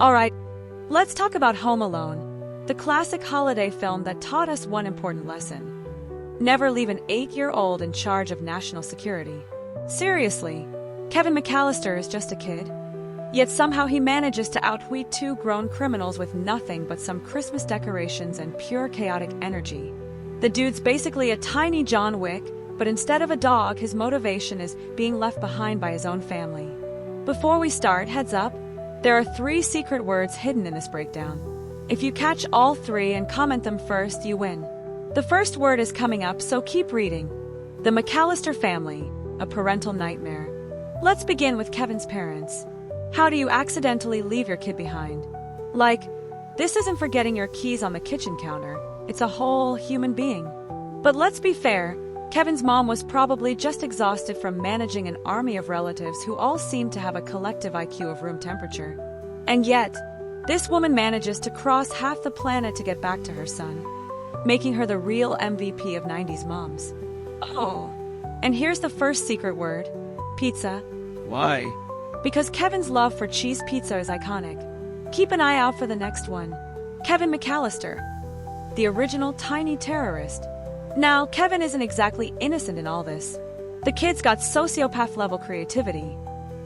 Alright, let's talk about Home Alone, the classic holiday film that taught us one important lesson. Never leave an 8-year-old in charge of national security. Seriously, Kevin McCallister is just a kid. Yet somehow he manages to outwit two grown criminals with nothing but some Christmas decorations and pure chaotic energy. The dude's basically a tiny John Wick, but instead of a dog, his motivation is being left behind by his own family. Before we start, heads up, there are 3 secret words hidden in this breakdown. If you catch all 3 and comment them first, you win. The first word is coming up, so keep reading. The McCallister family, a parental nightmare. Let's begin with Kevin's parents. How do you accidentally leave your kid behind? Like, this isn't forgetting your keys on the kitchen counter, it's a whole human being. But let's be fair, Kevin's mom was probably just exhausted from managing an army of relatives who all seemed to have a collective IQ of room temperature. And yet, this woman manages to cross half the planet to get back to her son, making her the real MVP of 90s moms. Oh, and here's the first secret word, pizza. Why? Because Kevin's love for cheese pizza is iconic. Keep an eye out for the next one. Kevin McCallister, the original tiny terrorist. Now, Kevin isn't exactly innocent in all this. The kid's got sociopath-level creativity.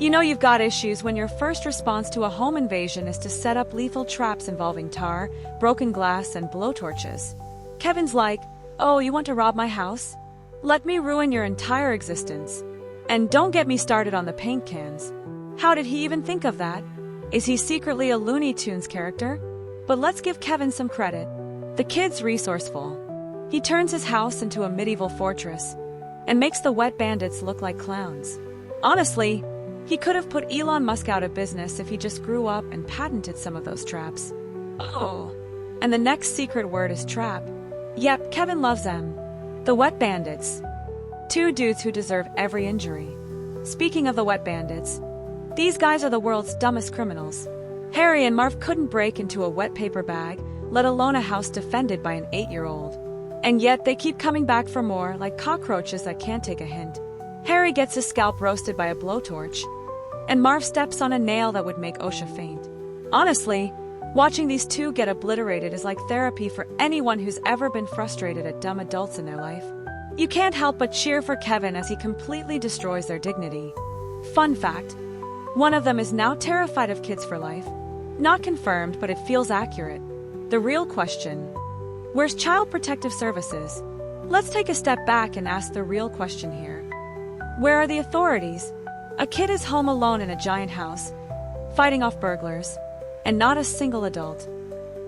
You know you've got issues when your first response to a home invasion is to set up lethal traps involving tar, broken glass, and blowtorches. Kevin's like, oh, you want to rob my house? Let me ruin your entire existence. And don't get me started on the paint cans. How did he even think of that? Is he secretly a Looney Tunes character? But let's give Kevin some credit. The kid's resourceful. He turns his house into a medieval fortress and makes the wet bandits look like clowns. Honestly, he could have put Elon Musk out of business if he just grew up and patented some of those traps. Oh, and the next secret word is trap. Yep, Kevin loves them. The wet bandits. 2 dudes who deserve every injury. Speaking of the wet bandits, these guys are the world's dumbest criminals. Harry and Marv couldn't break into a wet paper bag, let alone a house defended by an 8-year-old. And yet they keep coming back for more, like cockroaches that can't take a hint. Harry gets his scalp roasted by a blowtorch, and Marv steps on a nail that would make OSHA faint. Honestly, watching these 2 get obliterated is like therapy for anyone who's ever been frustrated at dumb adults in their life. You can't help but cheer for Kevin as he completely destroys their dignity. Fun fact, one of them is now terrified of kids for life. Not confirmed, but it feels accurate. The real question: where's Child Protective Services? Let's take a step back and ask the real question here. Where are the authorities? A kid is home alone in a giant house, fighting off burglars, and not a single adult.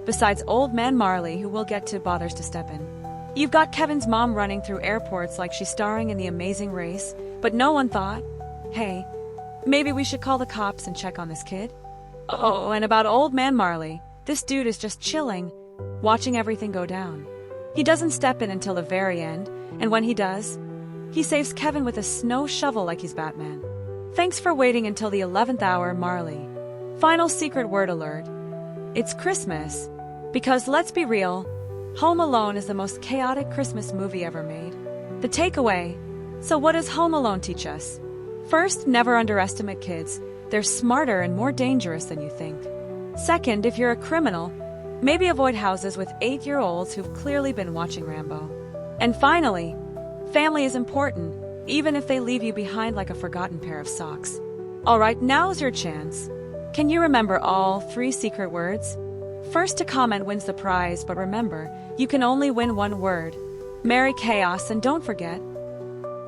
Besides Old Man Marley, who we'll get to, bothers to step in. You've got Kevin's mom running through airports like she's starring in The Amazing Race, but no one thought, hey, maybe we should call the cops and check on this kid? Oh, and about Old Man Marley, this dude is just chilling, watching everything go down. He doesn't step in until the very end, and when he does, he saves Kevin with a snow shovel like he's Batman. Thanks for waiting until the 11th hour, Marley. Final secret word alert. It's Christmas. Because let's be real, Home Alone is the most chaotic Christmas movie ever made. The takeaway. So what does Home Alone teach us? First, never underestimate kids. They're smarter and more dangerous than you think. Second, if you're a criminal, maybe avoid houses with 8-year-olds who've clearly been watching Rambo. And finally, family is important, even if they leave you behind like a forgotten pair of socks. Alright, now's your chance. Can you remember all 3 secret words? First to comment wins the prize, but remember, you can only win 1 word. Merry chaos, and don't forget,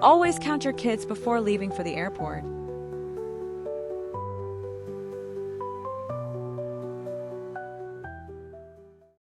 always count your kids before leaving for the airport.